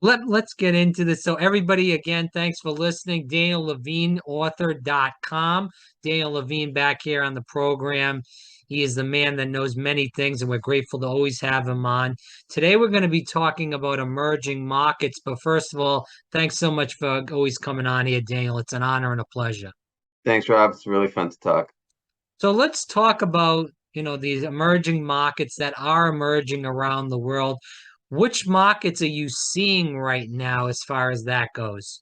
Let's get into this. So everybody, again, thanks for listening. Daniel Levine, author.com. Daniel Levine back here on the program. He is the man that knows many things, and we're grateful to always have him on. Today we're going to be talking about emerging markets. But first of all, thanks so much for always coming on here, Daniel. It's an honor and a pleasure. Thanks, Rob. It's really fun to talk. So let's talk about, these emerging markets that are emerging around the world. Which markets are you seeing right now as far as that goes?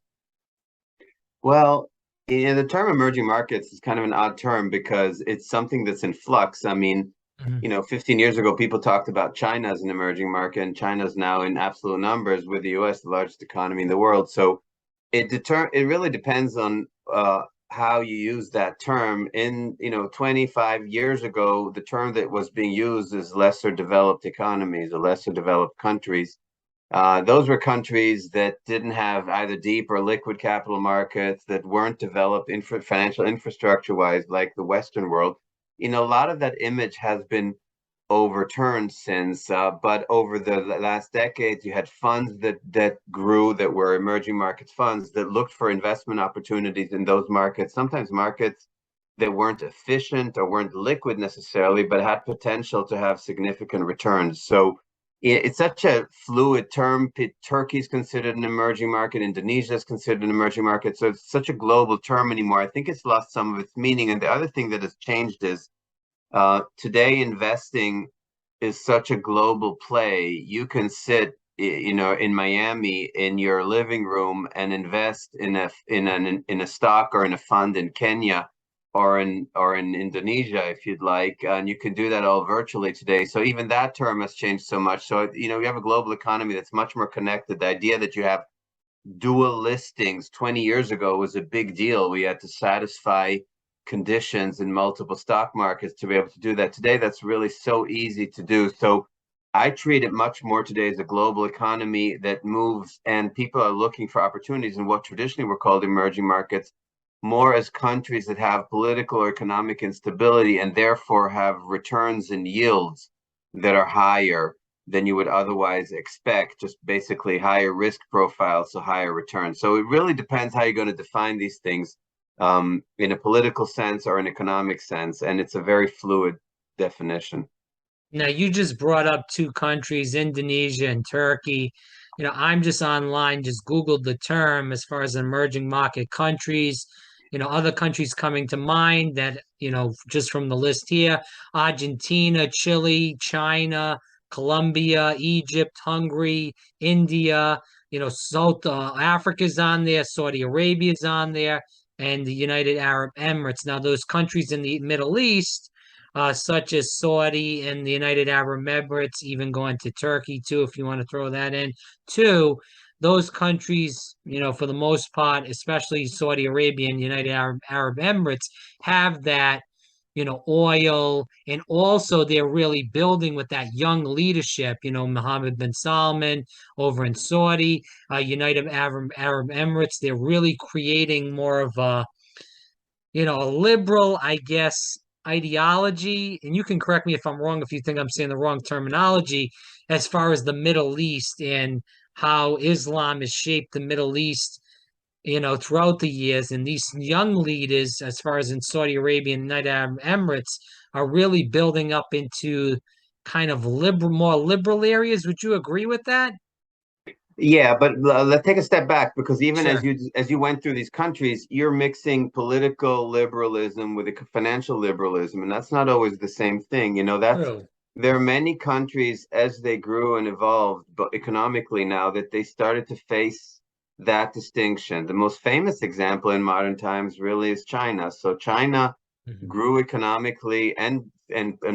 Well, the term emerging markets is kind of an odd term because it's something that's in flux. I mean, Mhm. 15 years ago, people talked about China as an emerging market, and China's now in absolute numbers with the US, the largest economy in the world. So it really depends on how you use that term. 25 years ago, the term that was being used is lesser developed economies or lesser developed countries. Those were countries that didn't have either deep or liquid capital markets, that weren't developed financial infrastructure wise like the Western world. A lot of that image has been overturned since, but over the last decades, you had funds that grew, that were emerging markets funds that looked for investment opportunities in those markets, sometimes markets that weren't efficient or weren't liquid necessarily, but had potential to have significant returns. So it's such a fluid term. Turkey's considered an emerging market. Indonesia is considered an emerging market. So it's such a global term anymore. I think it's lost some of its meaning. And the other thing that has changed is today investing is such a global play. You can sit, in Miami in your living room and invest in a stock or in a fund in Kenya or in Indonesia if you'd like, and you can do that all virtually today. So even that term has changed so much. So we have a global economy that's much more connected. The idea that you have dual listings 20 years ago was a big deal. We had to satisfy conditions in multiple stock markets to be able to do that. Today, that's really so easy to do. So I treat it much more today as a global economy that moves, and people are looking for opportunities in what traditionally were called emerging markets, more as countries that have political or economic instability and therefore have returns and yields that are higher than you would otherwise expect, just basically higher risk profiles, so higher returns. So it really depends how you're going to define these things, in a political sense or an economic sense, and it's a very fluid definition. Now, you just brought up two countries, Indonesia and Turkey. I'm just online, just Googled the term as far as emerging market countries. Other countries coming to mind that, just from the list here: Argentina, Chile, China, Colombia, Egypt, Hungary, India, South Africa's on there, Saudi Arabia's on there, and the United Arab Emirates. Now, those countries in the Middle East, such as Saudi and the United Arab Emirates, even going to Turkey too, if you want to throw that in too. Those countries, for the most part, especially Saudi Arabia and United Arab Emirates, have that, oil, and also they're really building with that young leadership. Mohammed bin Salman over in Saudi, United Arab Emirates. They're really creating more of a liberal, I guess, ideology. And you can correct me if I'm wrong, if you think I'm saying the wrong terminology, as far as the Middle East and how Islam has shaped the Middle East, throughout the years. And these young leaders, as far as in Saudi Arabia and United Arab Emirates, are really building up into kind of more liberal areas. Would you agree with that? Yeah, but let's take a step back, because even as Sure. you went through these countries, you're mixing political liberalism with financial liberalism, and that's not always the same thing. That's True. there are many countries as they grew and evolved, but economically now that they started to face that distinction. The most famous example in modern times really is China. So China Mhm. grew economically and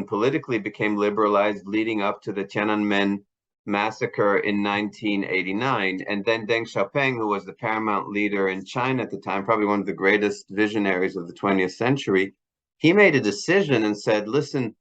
politically became liberalized leading up to the Tiananmen massacre in 1989. And then Deng Xiaoping, who was the paramount leader in China at the time, probably one of the greatest visionaries of the 20th century, he made a decision and said, listen,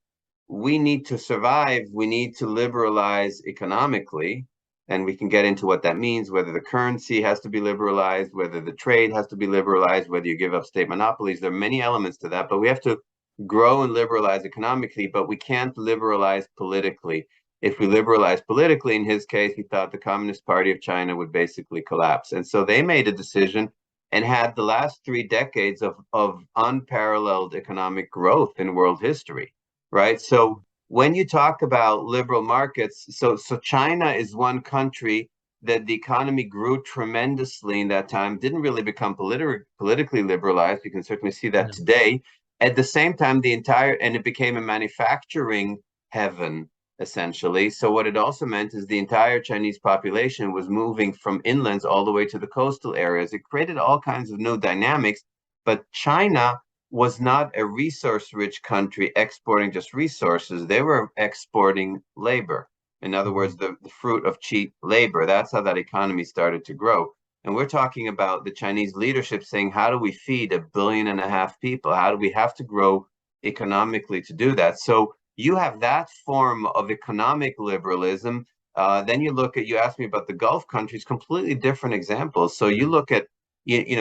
we need to survive. We need to liberalize economically. And we can get into what that means, whether the currency has to be liberalized, whether the trade has to be liberalized, whether you give up state monopolies. There are many elements to that, but we have to grow and liberalize economically, but we can't liberalize politically. if we liberalize politically, in his case, he thought the Communist Party of China would basically collapse. And so they made a decision and had the last 3 decades of unparalleled economic growth in world history, right? So when you talk about liberal markets, so China is one country that the economy grew tremendously in that time, didn't really become politically liberalized. You can certainly see that No. today. At the same time, and it became a manufacturing heaven, essentially. So what it also meant is the entire Chinese population was moving from inlands all the way to the coastal areas. It created all kinds of new dynamics, but China was not a resource-rich country exporting just resources. They were exporting labor. In other words, the fruit of cheap labor. That's how that economy started to grow. And we're talking about the Chinese leadership saying, how do we feed 1.5 billion people? How do we have to grow economically to do that? So you have that form of economic liberalism. Then you asked me about the Gulf countries, completely different examples. So you look at,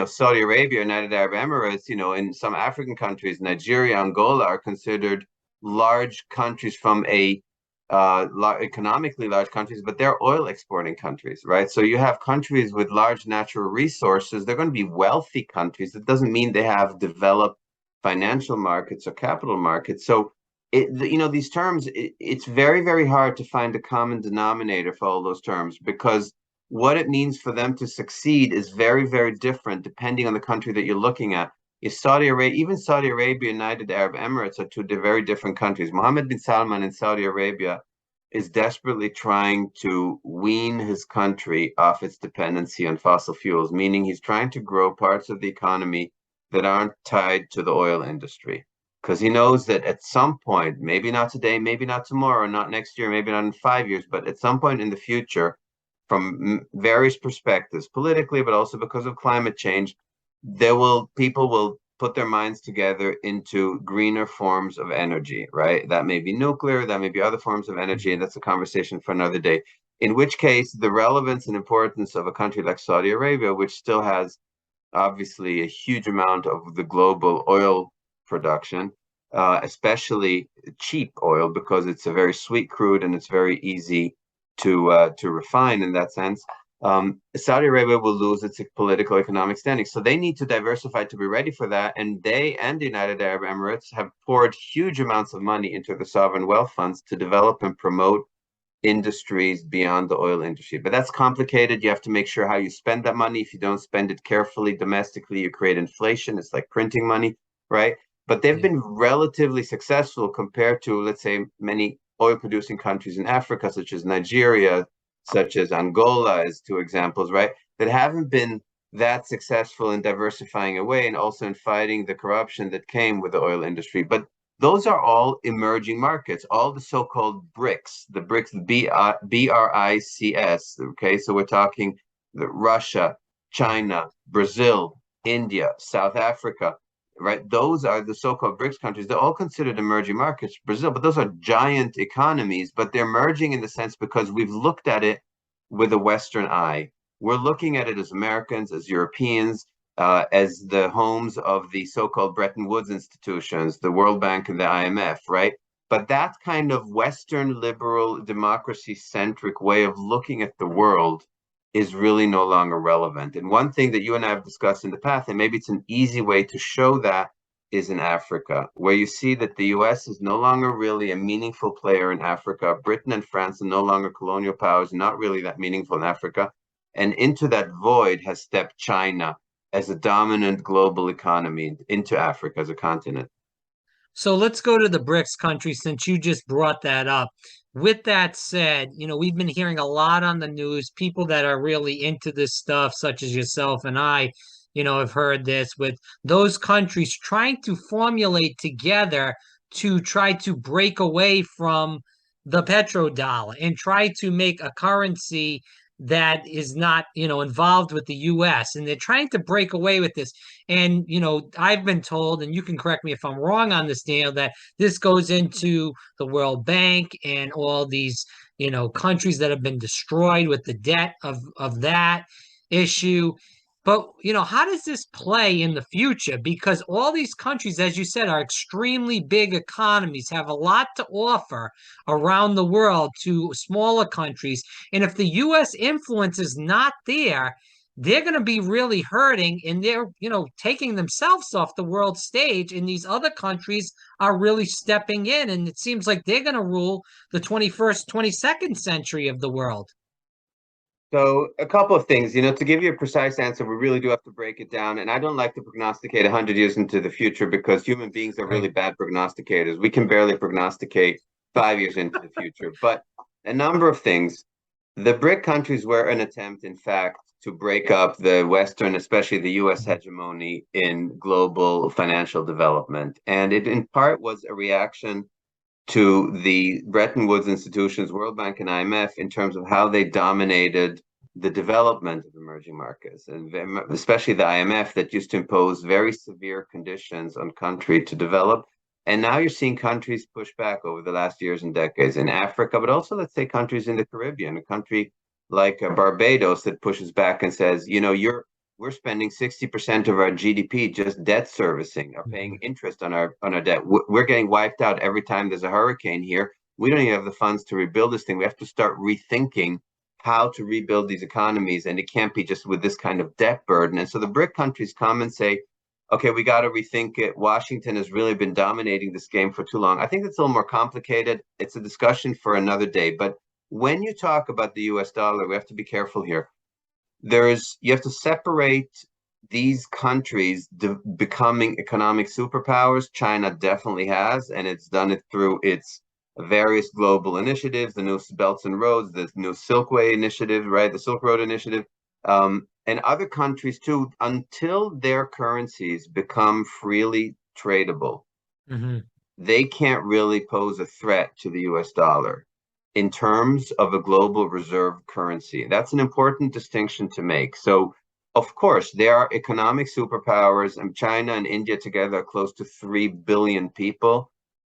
Saudi Arabia, United Arab Emirates, in some African countries, Nigeria, Angola are considered large countries from economically large countries, but they're oil exporting countries, right? So you have countries with large natural resources. They're going to be wealthy countries. That doesn't mean they have developed financial markets or capital markets. So these terms, it's very, very hard to find a common denominator for all those terms, because what it means for them to succeed is very, very different depending on the country that you're looking at. Even Saudi Arabia, United Arab Emirates are two very different countries. Mohammed bin Salman in Saudi Arabia is desperately trying to wean his country off its dependency on fossil fuels, meaning he's trying to grow parts of the economy that aren't tied to the oil industry. Because he knows that at some point, maybe not today, maybe not tomorrow, not next year, maybe not in 5 years, but at some point in the future, from various perspectives, politically, but also because of climate change, people will put their minds together into greener forms of energy, right? That may be nuclear, that may be other forms of energy, and that's a conversation for another day. In which case, the relevance and importance of a country like Saudi Arabia, which still has obviously a huge amount of the global oil production, especially cheap oil, because it's a very sweet crude and it's very easy to refine in that sense. Saudi Arabia will lose its political economic standing. So they need to diversify to be ready for that. And they and the United Arab Emirates have poured huge amounts of money into the sovereign wealth funds to develop and promote industries beyond the oil industry. But that's complicated. You have to make sure how you spend that money. If you don't spend it carefully domestically, you create inflation. It's like printing money, right? But they've been relatively successful compared to, let's say, many oil producing countries in Africa, such as Nigeria, such as Angola, as two examples, right? That haven't been that successful in diversifying away and also in fighting the corruption that came with the oil industry. But those are all emerging markets, all the so-called BRICS, the BRICS, BRICS, okay? So we're talking Russia, China, Brazil, India, South Africa, right? Those are the so-called BRICS countries. They're all considered emerging markets, Brazil, but those are giant economies, but they're emerging in the sense because we've looked at it with a Western eye. We're looking at it as Americans, as Europeans, as the homes of the so-called Bretton Woods institutions, the World Bank and the IMF, right? But that kind of Western liberal democracy-centric way of looking at the world is really no longer relevant. And one thing that you and I have discussed in the past, and maybe it's an easy way to show that, is in Africa, where you see that the US is no longer really a meaningful player in Africa. Britain and France are no longer colonial powers, not really that meaningful in Africa. And into that void has stepped China as a dominant global economy into Africa as a continent. So let's go to the BRICS countries since you just brought that up. With that said, we've been hearing a lot on the news, people that are really into this stuff, such as yourself and I, have heard this with those countries trying to formulate together to try to break away from the petrodollar and try to make a currency that is not, involved with the US. And they're trying to break away with this. And, I've been told, and you can correct me if I'm wrong on this, Daniel, that this goes into the World Bank and all these, countries that have been destroyed with the debt of that issue. But, how does this play in the future? Because all these countries, as you said, are extremely big economies, have a lot to offer around the world to smaller countries. And if the US influence is not there, they're going to be really hurting, and they're, taking themselves off the world stage, and these other countries are really stepping in. And it seems like they're going to rule the 21st, 22nd century of the world. So a couple of things, to give you a precise answer, we really do have to break it down. And I don't like to prognosticate 100 years into the future because human beings are really Right. bad prognosticators. We can barely prognosticate 5 years into the future. But a number of things. The BRIC countries were an attempt, in fact, to break up the Western, especially the US hegemony in global financial development. And it in part was a reaction to the Bretton Woods institutions, World Bank and IMF, in terms of how they dominated the development of emerging markets, and especially the IMF that used to impose very severe conditions on country to develop. And now you're seeing countries push back over the last years and decades in Africa, but also, let's say, countries in the Caribbean, a country like Barbados that pushes back and says, we're spending 60% of our GDP just debt servicing, or paying interest on our debt. We're getting wiped out every time there's a hurricane here. We don't even have the funds to rebuild this thing. We have to start rethinking how to rebuild these economies, and it can't be just with this kind of debt burden. And so the BRIC countries come and say, okay, we got to rethink it. Washington has really been dominating this game for too long. I think it's a little more complicated. It's a discussion for another day. But when you talk about the US dollar, we have to be careful here. You have to separate these countries becoming economic superpowers. China definitely has, and it's done it through its various global initiatives, the new Belts and Roads, the new Silkway Initiative, right, the Silk Road Initiative, and other countries too, until their currencies become freely tradable. Mm-hmm. They can't really pose a threat to the US dollar in terms of a global reserve currency. That's an important distinction to make. So, of course, there are economic superpowers, and China and India together are close to 3 billion people.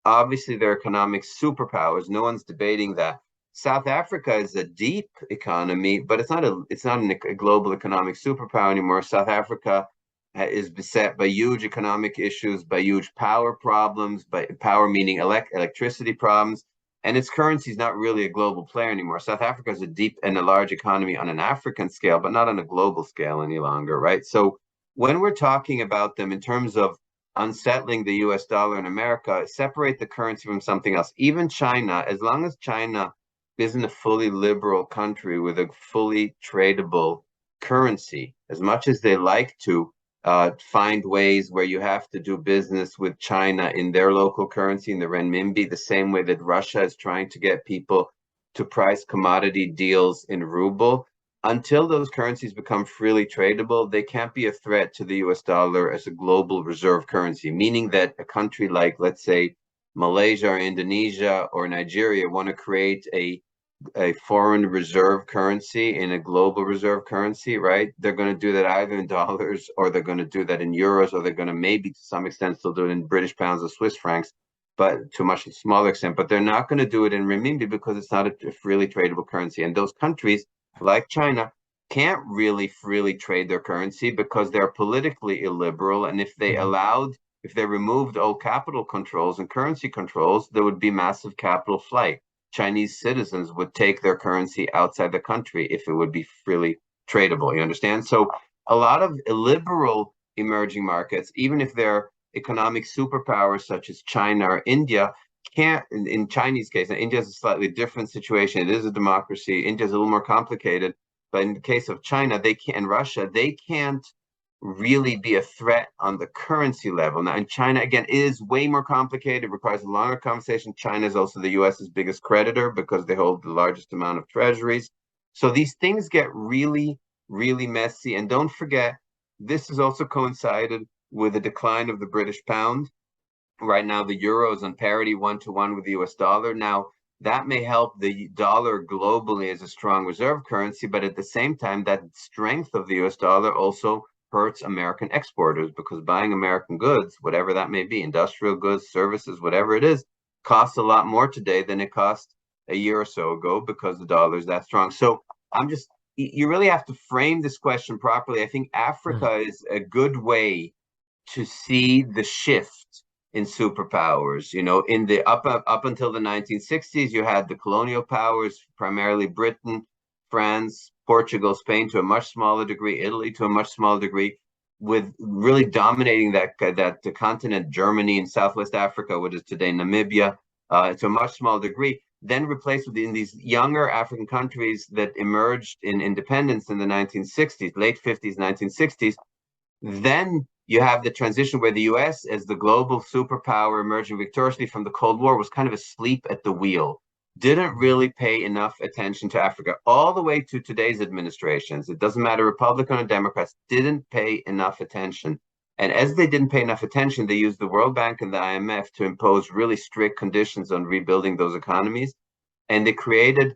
Obviously, they're economic superpowers. No one's debating that. South Africa is a deep economy, but it's not a global economic superpower anymore. South Africa is beset by huge economic issues, by huge power problems, by power meaning electricity problems, and its currency is not really a global player anymore. South Africa is a deep and a large economy on an African scale, but not on a global scale any longer, right? So when we're talking about them in terms of unsettling the US dollar in America, separate the currency from something else. Even China, as long as China isn't a fully liberal country with a fully tradable currency, as much as they like to find ways where you have to do business with China in their local currency, in the renminbi, the same way that Russia is trying to get people to price commodity deals in ruble. Until those currencies become freely tradable, they can't be a threat to the US dollar as a global reserve currency, meaning that a country like, let's say, Malaysia or Indonesia or Nigeria want to create a foreign reserve currency in a global reserve currency, right? They're going to do that either in dollars, or they're going to do that in euros, or they're going to maybe to some extent still do it in British pounds or Swiss francs, but to a much smaller extent. But they're not going to do it in renminbi because it's not a freely tradable currency. And those countries like China can't really freely trade their currency because they're politically illiberal. And if they removed all capital controls and currency controls, there would be massive capital flight. Chinese citizens would take their currency outside the country if it would be freely tradable. You understand? So a lot of illiberal emerging markets, even if they're economic superpowers such as China or India, can't, in Chinese case, and India is a slightly different situation. It is a democracy. India is a little more complicated. But in the case of China, and Russia, they can't really be a threat on the currency level. Now, in China, again, it is way more complicated. It requires a longer conversation. China is also the US's biggest creditor because they hold the largest amount of treasuries. So these things get really, really messy. And don't forget, this has also coincided with the decline of the British pound. Right now, the euro is on parity 1-to-1 with the US dollar. Now, that may help the dollar globally as a strong reserve currency, but at the same time, that strength of the US dollar also hurts American exporters, because buying American goods, whatever that may be, industrial goods, services, whatever it is, costs a lot more today than it cost a year or so ago because the dollar is that strong. So I'm just you really have to frame this question properly. I think Mm. Africa is a good way to see the shift in superpowers. You know, in the up until the 1960s, you had the colonial powers, primarily Britain, France, Portugal, Spain to a much smaller degree, Italy to a much smaller degree, with really dominating that the continent, Germany and Southwest Africa, what is today Namibia, to a much smaller degree. Then replaced with in these younger African countries that emerged in independence in the 1960s, late 50s, 1960s. Then you have the transition where the US, as the global superpower emerging victoriously from the Cold War, was kind of asleep at the wheel, didn't really pay enough attention to Africa, all the way to today's administrations. It doesn't matter, Republican or Democrats, didn't pay enough attention. And as they didn't pay enough attention, they used the World Bank and the IMF to impose really strict conditions on rebuilding those economies. And they created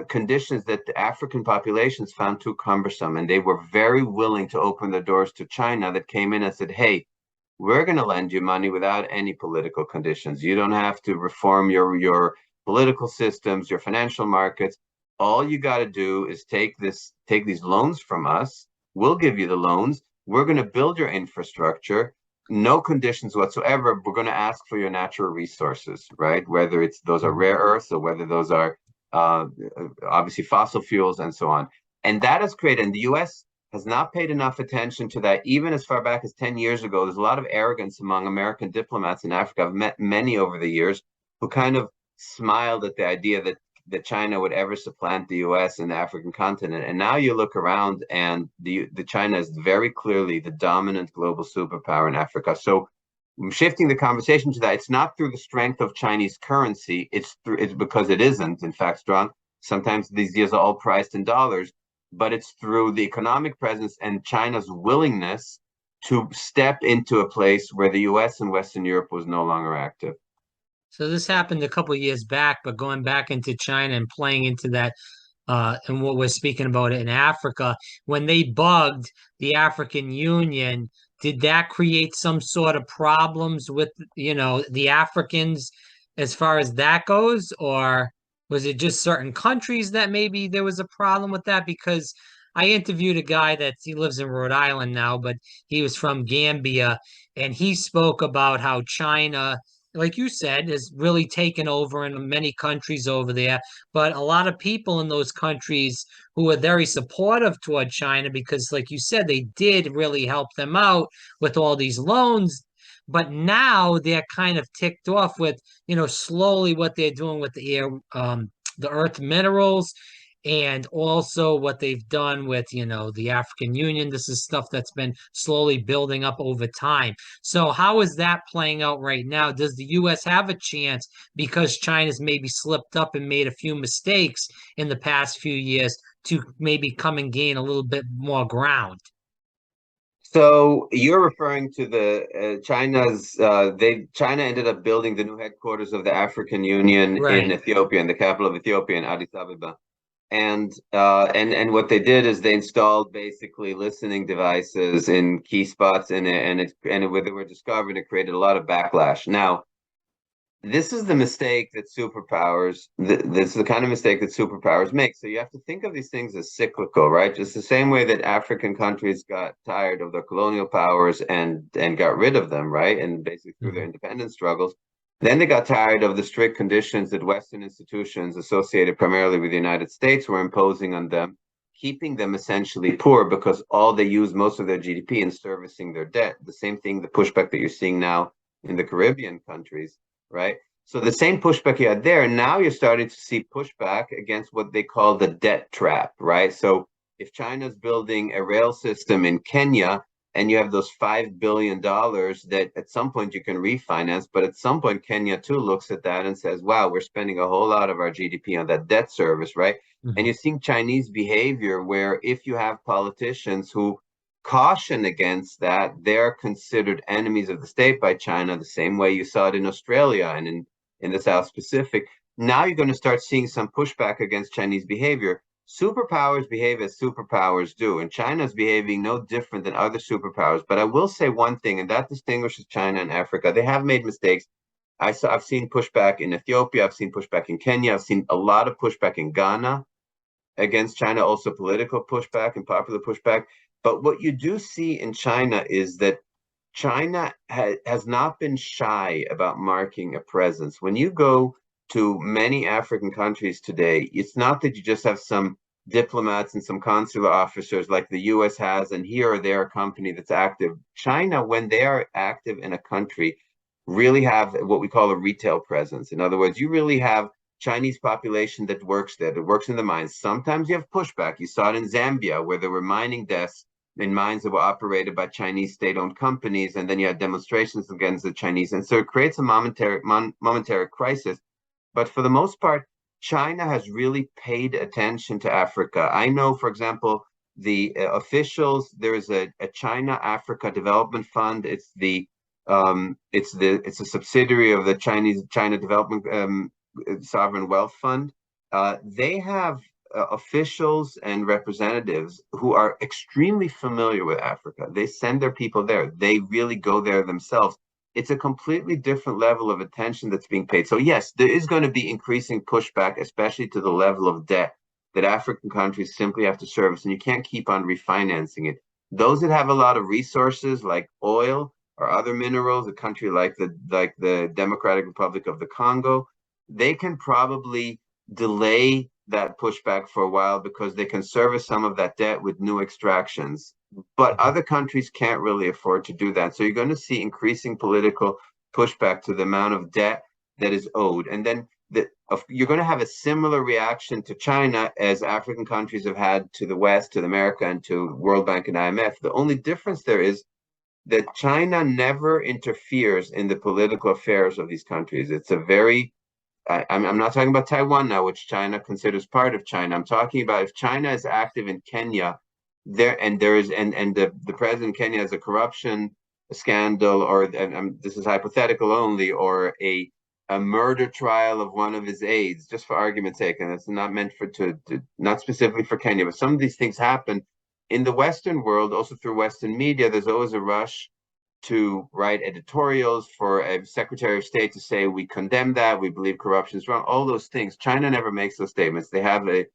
conditions that the African populations found too cumbersome. And they were very willing to open the doors to China that came in and said, hey, we're going to lend you money without any political conditions. You don't have to reform your political systems, your financial markets. All you got to do is take these loans from us. We'll give you the loans. We're going to build your infrastructure, no conditions whatsoever. We're going to ask for your natural resources, right? Whether it's those are rare earths or whether those are uh, obviously fossil fuels and so on. And that has created, and the US has not paid enough attention to that, even as far back as 10 years ago. There's a lot of arrogance among American diplomats in Africa. I've met many over the years who kind of smiled at the idea that China would ever supplant the US in the African continent. And now you look around and the China is very clearly the dominant global superpower in Africa. So shifting the conversation to that, it's not through the strength of Chinese currency. It's because it isn't, in fact, strong. Sometimes these deals are all priced in dollars, but it's through the economic presence and China's willingness to step into a place where the US and Western Europe was no longer active. So this happened a couple of years back, but going back into China and playing into that, and what we're speaking about in Africa, when they bugged the African Union, did that create some sort of problems with, the Africans as far as that goes? Or was it just certain countries that maybe there was a problem with that? Because I interviewed a guy that he lives in Rhode Island now, but he was from Gambia, and he spoke about how China, like you said, is really taken over in many countries over there. But a lot of people in those countries who are very supportive toward China, because, like you said, they did really help them out with all these loans. But now they're kind of ticked off with, slowly what they're doing with the earth minerals, and also what they've done with, the African Union. This is stuff that's been slowly building up over time. So how is that playing out right now? Does the US have a chance, because China's maybe slipped up and made a few mistakes in the past few years, to maybe come and gain a little bit more ground? So you're referring to the China ended up building the new headquarters of the African Union in Right. Ethiopia, in the capital of Ethiopia, in Addis Ababa. And what they did is they installed basically listening devices in key spots in it, when they were discovered, it created a lot of backlash. Now, this is the mistake that superpowers, this is the kind of mistake that superpowers make. So you have to think of these things as cyclical, right? Just the same way that African countries got tired of their colonial powers and got rid of them, right? And basically through their Mhm. independence struggles. Then they got tired of the strict conditions that Western institutions associated primarily with the United States were imposing on them, keeping them essentially poor because all they use most of their GDP in servicing their debt. The same thing, the pushback that you're seeing now in the Caribbean countries, right? So the same pushback you had there, and now you're starting to see pushback against what they call the debt trap, right? So if China's building a rail system in Kenya and you have those $5 billion that at some point you can refinance, but at some point Kenya too looks at that and says, wow, we're spending a whole lot of our GDP on that debt service, right? And Mhm. you're seeing Chinese behavior where if you have politicians who caution against that, they're considered enemies of the state by China, the same way you saw it in Australia and in the South Pacific. Now you're going to start seeing some pushback against Chinese behavior. Superpowers behave as superpowers do, and China's behaving no different than other superpowers. But I will say one thing, and that distinguishes China and Africa. They have made mistakes. I've seen pushback in Ethiopia. I've seen pushback in Kenya. I've seen a lot of pushback in Ghana. against China, also political pushback and popular pushback. But what you do see in China is that China has not been shy about marking a presence. When you go to many African countries today, it's not that you just have some diplomats and some consular officers like the US has, and here or there a company that's active. China, when they are active in a country, really have what we call a retail presence. In other words, you really have Chinese population that works there, that works in the mines. Sometimes you have pushback. You saw it in Zambia, where there were mining deaths in mines that were operated by Chinese state-owned companies, and then you had demonstrations against the Chinese. And so it creates a momentary crisis. But for the most part, China has really paid attention to Africa. I know, for example, the officials, there is a China Africa Development Fund. It's a subsidiary of the China Development Sovereign Wealth Fund. They have officials and representatives who are extremely familiar with Africa. They send their people there. They really go there themselves. It's a completely different level of attention that's being paid. So yes, there is going to be increasing pushback, especially to the level of debt that African countries simply have to service, and you can't keep on refinancing it. Those that have a lot of resources like oil or other minerals, a country like the Democratic Republic of the Congo, they can probably delay that pushback for a while because they can service some of that debt with new extractions. But other countries can't really afford to do that. So you're going to see increasing political pushback to the amount of debt that is owed. And then you're going to have a similar reaction to China as African countries have had to the West, to America, and to World Bank and IMF. The only difference there is that China never interferes in the political affairs of these countries. It's a very I'm not talking about Taiwan now, which China considers part of China. I'm talking about if China is active in Kenya, the president of Kenya has a corruption scandal, or this is hypothetical only, or a murder trial of one of his aides, just for argument's sake, and it's not meant not specifically for Kenya, but some of these things happen in the Western world, also through Western media. There's always a rush to write editorials for a Secretary of State to say, we condemn that, we believe corruption is wrong, all those things. China never makes those statements. They have a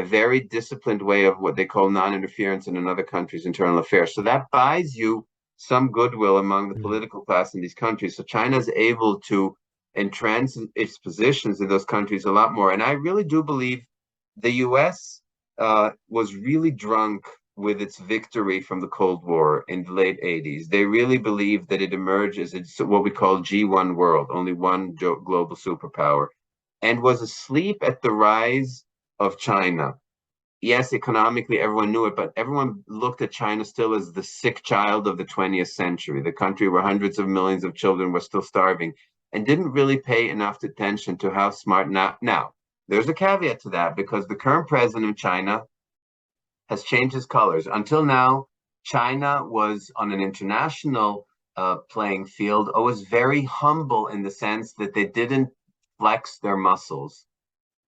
very disciplined way of what they call non-interference in another country's internal affairs. So that buys you some goodwill among the political class in these countries. So China is able to entrench its positions in those countries a lot more. And I really do believe the US was really drunk with its victory from the Cold War in the late 80s. They really believed that it emerged as what we call G1 world, only one global superpower, and was asleep at the rise of China. Yes, economically, everyone knew it, but everyone looked at China still as the sick child of the 20th century, the country where hundreds of millions of children were still starving, and didn't really pay enough attention to how smart now. There's a caveat to that, because the current president of China has changed his colors. Until now, China was on an international playing field, always very humble in the sense that they didn't flex their muscles.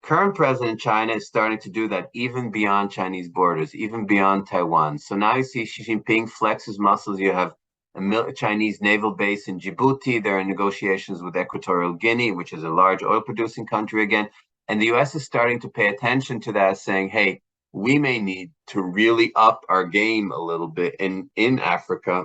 Current president China is starting to do that even beyond Chinese borders, even beyond Taiwan. So now you see Xi Jinping flex his muscles. You have a Chinese naval base in Djibouti. There are negotiations with Equatorial Guinea, which is a large oil-producing country again. And the US is starting to pay attention to that, saying, hey, we may need to really up our game a little bit in Africa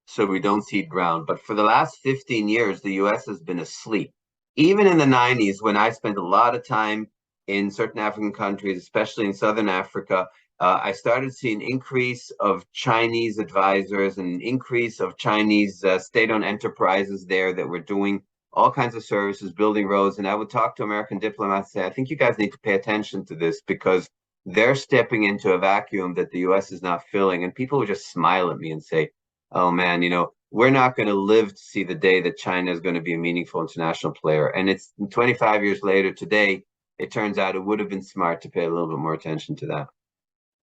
so we don't cede ground. But for the last 15 years, the US has been asleep. Even in the 90s, when I spent a lot of time in certain African countries, especially in Southern Africa, I started seeing an increase of Chinese advisors and an increase of Chinese state-owned enterprises there that were doing all kinds of services, building roads. And I would talk to American diplomats and say, I think you guys need to pay attention to this, because they're stepping into a vacuum that the US is not filling. And people would just smile at me and say, oh man, we're not going to live to see the day that China is going to be a meaningful international player. And it's 25 years later today, it turns out it would have been smart to pay a little bit more attention to that.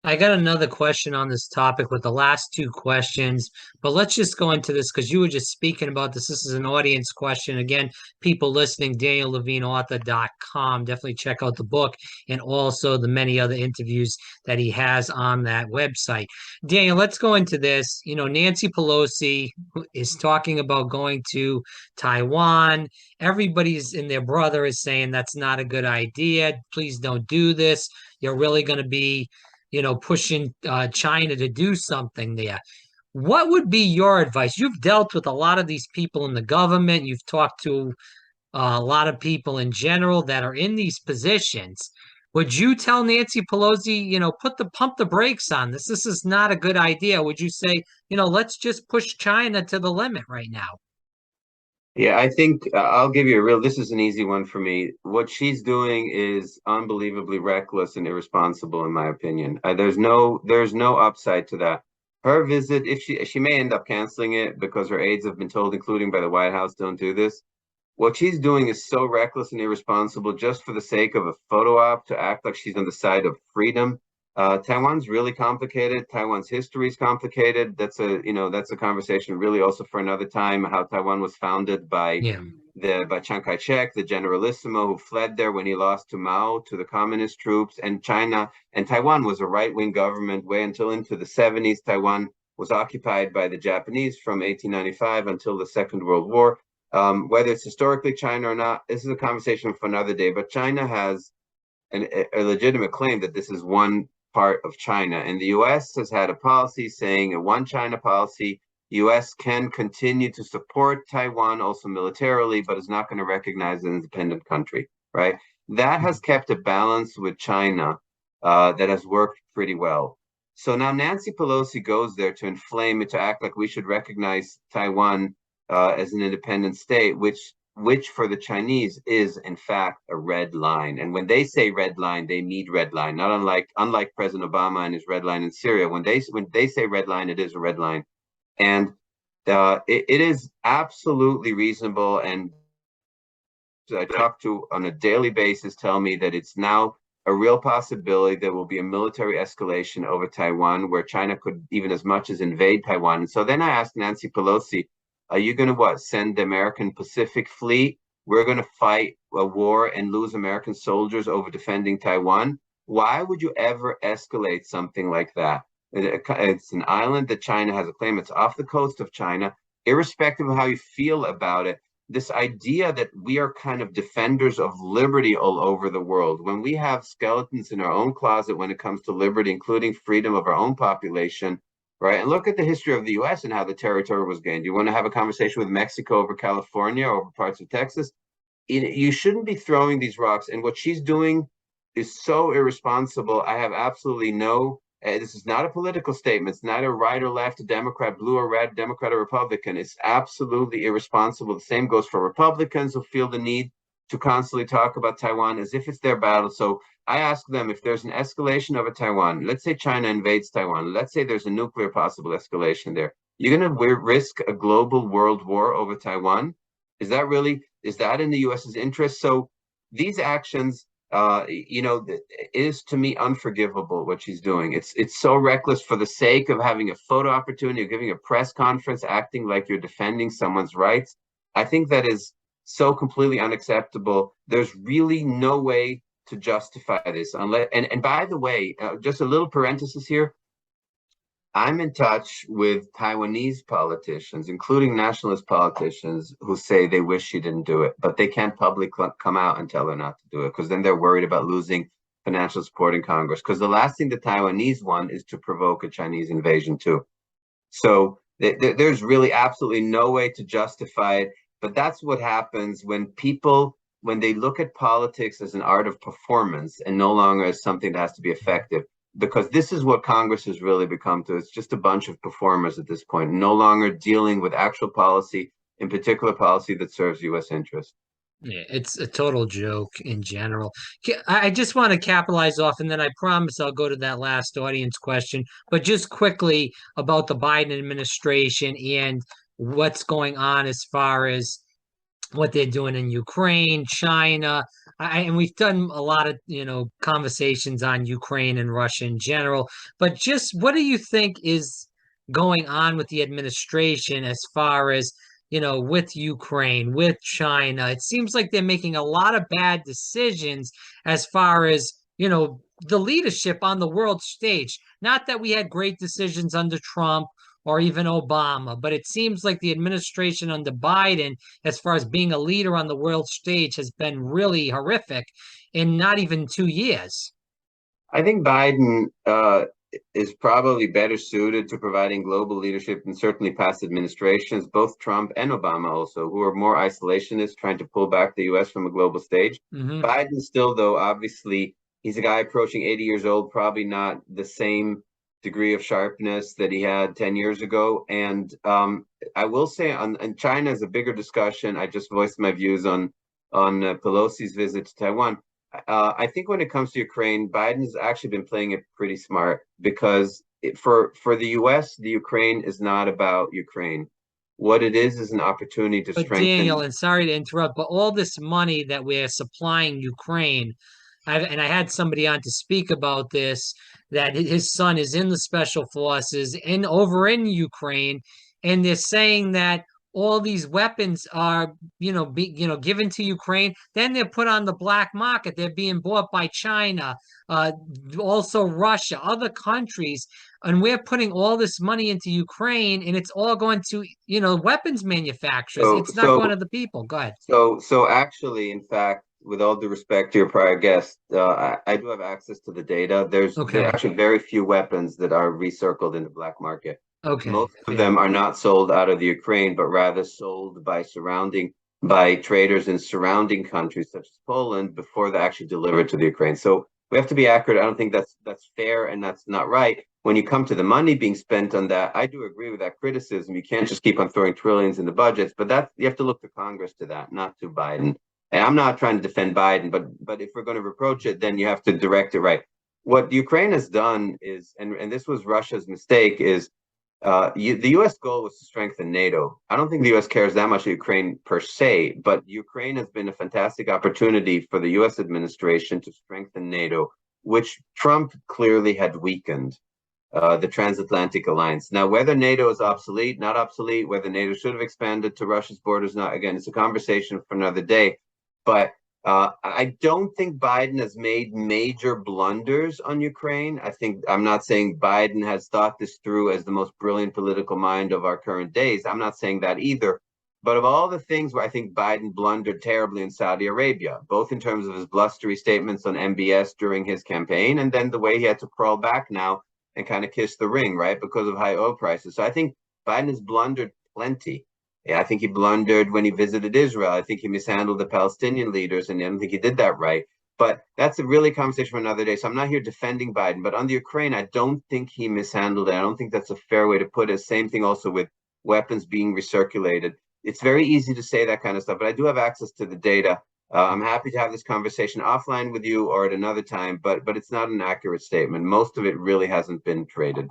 I got another question on this topic with the last two questions, but let's just go into this because you were just speaking about this. This is an audience question. Again, people listening, DanielLevineAuthor.com. Definitely check out the book and also the many other interviews that he has on that website. Daniel, let's go into this. Nancy Pelosi is talking about going to Taiwan. Everybody's and their brother is saying that's not a good idea. Please don't do this. You're really going to be pushing China to do something there. What would be your advice? You've dealt with a lot of these people in the government. You've talked to a lot of people in general that are in these positions. Would you tell Nancy Pelosi, pump the brakes on this? This is not a good idea. Would you say, let's just push China to the limit right now? Yeah, I think I'll give you a real. This is an easy one for me. What she's doing is unbelievably reckless and irresponsible, in my opinion. There's no upside to that. Her visit, if she may end up canceling it because her aides have been told, including by the White House, don't do this. What she's doing is so reckless and irresponsible just for the sake of a photo op to act like she's on the side of freedom. Taiwan's really complicated. Taiwan's history is complicated. That's a conversation really also for another time. How Taiwan was founded by Yeah. by Chiang Kai-shek, the Generalissimo, who fled there when he lost to Mao to the communist troops. And China and Taiwan was a right-wing government way until into the 70s. Taiwan was occupied by the Japanese from 1895 until the Second World War. Whether it's historically China or not, this is a conversation for another day. But China has a legitimate claim that this is one part of China. And the US has had a policy saying a one China policy. US can continue to support Taiwan also militarily, but is not going to recognize an independent country, right? That has kept a balance with China that has worked pretty well. So now Nancy Pelosi goes there to inflame it, to act like we should recognize Taiwan as an independent state, which for the Chinese is in fact a red line. And when they say red line, they mean red line. Not unlike President Obama and his red line in Syria. When they say red line, it is a red line, and it is absolutely reasonable. And I talk to on a daily basis tell me that it's now a real possibility there will be a military escalation over Taiwan, where China could even as much as invade Taiwan. And so then I asked Nancy Pelosi, are you going to send the American Pacific Fleet? We're going to fight a war and lose American soldiers over defending Taiwan. Why would you ever escalate something like that? It's an island that China has a claim. It's off the coast of China. Irrespective of how you feel about it, this idea that we are kind of defenders of liberty all over the world, when we have skeletons in our own closet when it comes to liberty, including freedom of our own population, right? And look at the history of the US and how the territory was gained. You want to have a conversation with Mexico over California, over parts of Texas? You shouldn't be throwing these rocks. And what she's doing is so irresponsible. I have absolutely no, this is not a political statement. It's not a right or left, a Democrat, blue or red, Democrat or Republican. It's absolutely irresponsible. The same goes for Republicans who feel the need to constantly talk about Taiwan as if it's their battle. So I ask them, if there's an escalation over Taiwan, let's say China invades Taiwan, let's say there's a nuclear possible escalation there. You're going to risk a global world war over Taiwan? Is that in the US's interest? So these actions, is to me unforgivable what she's doing. It's so reckless for the sake of having a photo opportunity, of giving a press conference, acting like you're defending someone's rights. I think that is so completely unacceptable. There's really no way to justify this unless. And by the way, just a little parenthesis here. I'm in touch with Taiwanese politicians, including nationalist politicians, who say they wish she didn't do it, but they can't publicly come out and tell her not to do it because then they're worried about losing financial support in Congress. Because the last thing the Taiwanese want is to provoke a Chinese invasion too. So there's really absolutely no way to justify it. But that's what happens when they look at politics as an art of performance and no longer as something that has to be effective. Because this is what Congress has really become to. It's just a bunch of performers at this point, no longer dealing with actual policy, in particular policy that serves U.S. interests. Yeah, it's a total joke in general. I just want to capitalize off, and then I promise I'll go to that last audience question. But just quickly about the Biden administration and what's going on as far as what they're doing in Ukraine, China. And we've done a lot of, conversations on Ukraine and Russia in general. But just what do you think is going on with the administration as far as, with Ukraine, with China? It seems like they're making a lot of bad decisions as far as, the leadership on the world stage. Not that we had great decisions under Trump or even Obama, but it seems like the administration under Biden, as far as being a leader on the world stage, has been really horrific in not even 2 years. I think Biden is probably better suited to providing global leadership than certainly past administrations, both Trump and Obama also, who are more isolationist, trying to pull back the US from a global stage. Hmm. Biden still, though, obviously, he's a guy approaching 80 years old, probably not the same degree of sharpness that he had 10 years ago. And I will say on China is a bigger discussion. I just voiced my views on Pelosi's visit to Taiwan. I think when it comes to Ukraine, Biden's actually been playing it pretty smart because for the U.S., the Ukraine is not about Ukraine. What it is an opportunity to But Daniel, strengthen. and sorry to interrupt, but all this money that we're supplying Ukraine, and I had somebody on to speak about this, that his son is in the special forces in over in Ukraine, and they're saying that all these weapons are, given to Ukraine, then they're put on the black market. They're being bought by China, uh, also Russia, other countries, and we're putting all this money into Ukraine, and it's all going to, weapons manufacturers. So It's not going so to the people. Go ahead. so actually, in fact, with all due respect to your prior guest, I do have access to the data. There are Okay. actually very few weapons that are recircled in the black market. Okay. Most of Yeah. them are not sold out of the Ukraine, but rather sold by traders in surrounding countries such as Poland before they're actually delivered to the Ukraine. So we have to be accurate. I don't think that's fair and that's not right. When you come to the money being spent on that, I do agree with that criticism. You can't just keep on throwing trillions in the budgets, but that you have to look to Congress to that, not to Biden. And I'm not trying to defend Biden, but if we're going to reproach it, then you have to direct it right. What Ukraine has done is, and this was Russia's mistake, is the U.S. goal was to strengthen NATO. I don't think the U.S. cares that much of Ukraine per se, but Ukraine has been a fantastic opportunity for the U.S. administration to strengthen NATO, which Trump clearly had weakened the transatlantic alliance. Now, whether NATO is obsolete, not obsolete, whether NATO should have expanded to Russia's borders, not, again, it's a conversation for another day. But I don't think Biden has made major blunders on Ukraine. I'm not saying Biden has thought this through as the most brilliant political mind of our current days. I'm not saying that either. But of all the things where I think Biden blundered terribly in Saudi Arabia, both in terms of his blustery statements on MBS during his campaign, and then the way he had to crawl back now and kind of kiss the ring, right, because of high oil prices. So I think Biden has blundered plenty. Yeah, I think he blundered when he visited Israel. I think he mishandled the Palestinian leaders, and I don't think he did that right. But that's a really conversation for another day. So I'm not here defending Biden, but on the Ukraine, I don't think he mishandled it. I don't think that's a fair way to put it. Same thing also with weapons being recirculated. It's very easy to say that kind of stuff, but I do have access to the data. I'm happy to have this conversation offline with you or at another time, but it's not an accurate statement. Most of it really hasn't been traded.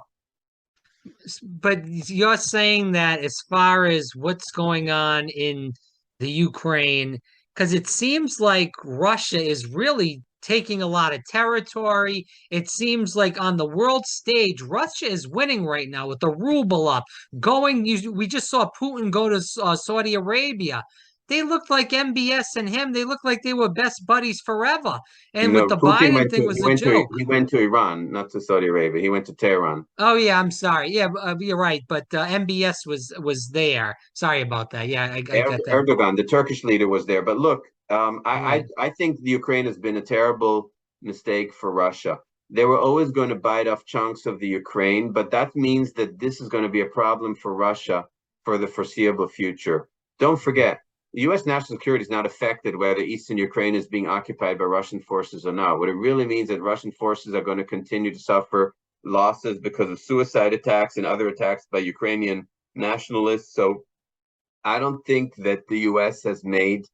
But you're saying that as far as what's going on in the Ukraine, because it seems like Russia is really taking a lot of territory. It seems like on the world stage, Russia is winning right now with the ruble up. We just saw Putin go to Saudi Arabia. They looked like MBS and him. They looked like they were best buddies forever. And with No, the Putin Biden went thing to was a joke. he went to Iran, not to Saudi Arabia. He went to Tehran. Oh yeah, I'm sorry. Yeah, you're right. But MBS was there. Sorry about that. Yeah, I got that. Erdogan, the Turkish leader, was there. But look, Right. I think the Ukraine has been a terrible mistake for Russia. They were always going to bite off chunks of the Ukraine, but that means that this is going to be a problem for Russia for the foreseeable future. Don't forget, the U.S. national security is not affected whether Eastern Ukraine is being occupied by Russian forces or not. What it really means is that Russian forces are going to continue to suffer losses because of suicide attacks and other attacks by Ukrainian nationalists. So I don't think that the U.S. has made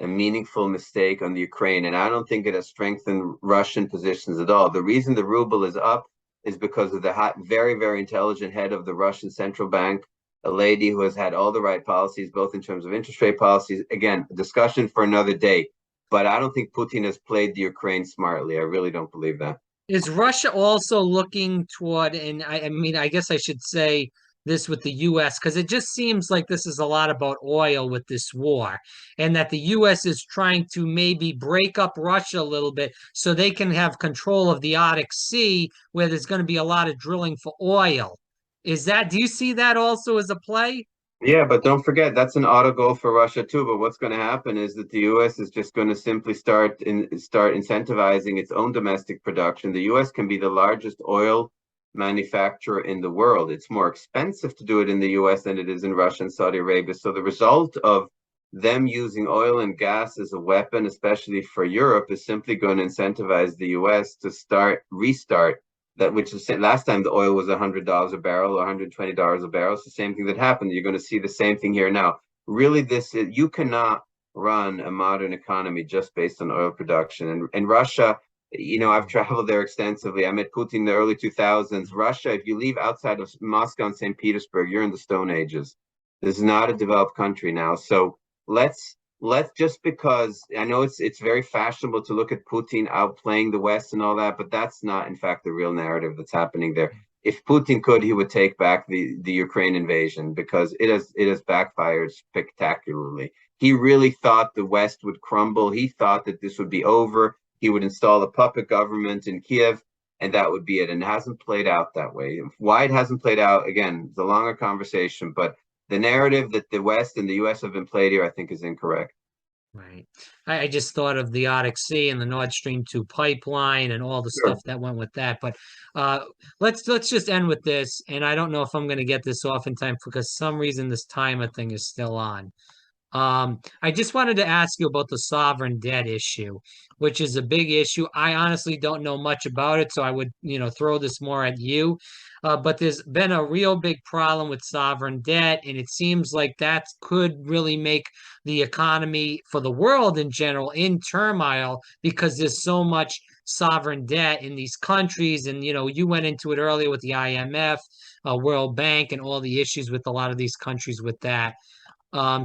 a meaningful mistake on the Ukraine, and I don't think it has strengthened Russian positions at all. The reason the ruble is up is because of the very, very intelligent head of the Russian central bank, a lady who has had all the right policies, both in terms of interest rate policies. Again, a discussion for another day. But I don't think Putin has played the Ukraine smartly. I really don't believe that. Is Russia also looking toward, and I mean, I guess I should say this with the US, because it just seems like this is a lot about oil with this war, and that the US is trying to maybe break up Russia a little bit so they can have control of the Arctic Sea, where there's going to be a lot of drilling for oil. Do you see that also as a play? Yeah, but don't forget that's an auto goal for Russia too. But what's going to happen is that the U.S. is just going to simply start incentivizing its own domestic production. The U.S. can be the largest oil manufacturer in the world. It's more expensive to do it in the U.S. than it is in Russia and Saudi Arabia. So the result of them using oil and gas as a weapon, especially for Europe, is simply going to incentivize the U.S. to restart that, which is last time the oil was $100 a barrel, $120 a barrel. It's the same thing that happened. You're going to see the same thing here now. Really, you cannot run a modern economy just based on oil production. And Russia, I've traveled there extensively. I met Putin in the early 2000s. Russia, if you leave outside of Moscow and St. Petersburg, you're in the Stone Ages. This is not a developed country now. So let's just because I know it's very fashionable to look at Putin outplaying the West and all that, but that's not in fact the real narrative that's happening there. If Putin could, he would take back the Ukraine invasion because it has backfired spectacularly. He really thought the West would crumble. He thought that this would be over. He would install a puppet government in Kiev, and that would be it. And it hasn't played out that way. Why it hasn't played out, again, it's a longer conversation, but the narrative that the West and the US have been played here, I think, is incorrect. Right. I just thought of the Arctic Sea and the Nord Stream 2 pipeline and all the stuff Sure. that went with that. But let's just end with this. And I don't know if I'm going to get this off in time because some reason this timer thing is still on. I just wanted to ask you about the sovereign debt issue, which is a big issue. I honestly don't know much about it, so I would, throw this more at you. But there's been a real big problem with sovereign debt, and it seems like that could really make the economy for the world in general in turmoil because there's so much sovereign debt in these countries. And, you went into it earlier with the IMF, World Bank, and all the issues with a lot of these countries with that.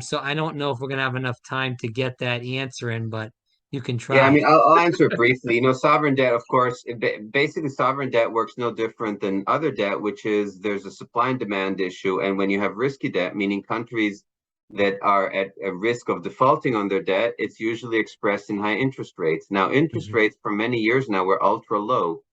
So I don't know if we're gonna have enough time to get that answer in, but you can Yeah, I try. mean, I'll answer it briefly. Sovereign debt, of course, basically sovereign debt works no different than other debt, which is there's a supply and demand issue. And when you have risky debt, meaning countries that are at a risk of defaulting on their debt, it's usually expressed in high interest rates. Now, interest Mhm. rates for many years now were ultra low.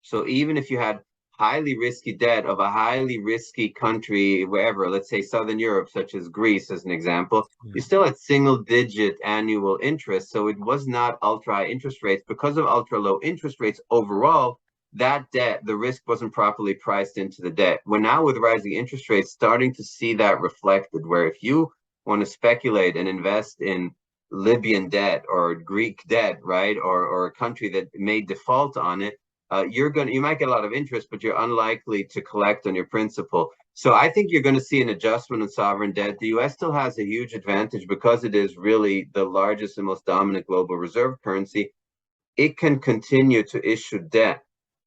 So even if you had highly risky debt of a highly risky country, wherever, let's say Southern Europe, such as Greece, as an example, you still had single digit annual interest. So it was not ultra high interest rates. Because of ultra low interest rates overall, that debt, the risk wasn't properly priced into the debt. We're now with rising interest rates starting to see that reflected, where if you want to speculate and invest in Libyan debt or Greek debt, right, or a country that may default on it, you might get a lot of interest, but you're unlikely to collect on your principal. So I think you're going to see an adjustment in sovereign debt. The U.S. still has a huge advantage because it is really the largest and most dominant global reserve currency. It can continue to issue debt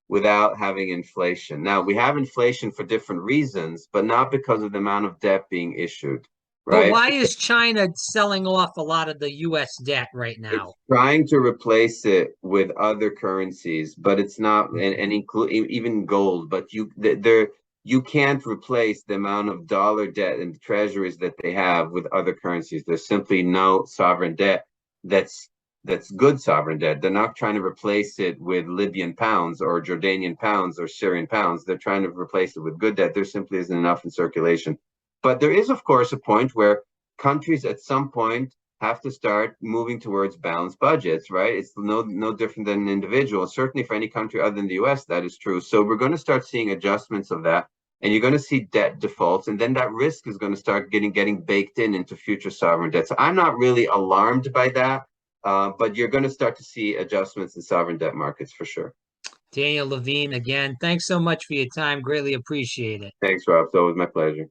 without having inflation. Now, we have inflation for different reasons, but not because of the amount of debt being issued, But right? why is China selling off a lot of the US debt right It's now? trying to replace it with other currencies, but it's not, and include even gold. But you can't replace the amount of dollar debt and treasuries that they have with other currencies. There's simply no sovereign debt that's that's good sovereign debt. They're not trying to replace it with Libyan pounds or Jordanian pounds or Syrian pounds. They're trying to replace it with good debt. There simply isn't enough in circulation. But there is, of course, a point where countries at some point have to start moving towards balanced budgets, right? It's no different than an individual. Certainly for any country other than the US, that is true. So we're going to start seeing adjustments of that. And you're going to see debt defaults, and then that risk is going to start getting baked into future sovereign debt. So I'm not really alarmed by that, but you're going to start to see adjustments in sovereign debt markets for sure. Daniel Levine, again, thanks so much for your time. Greatly appreciate it. Thanks, Rob. So it was my pleasure.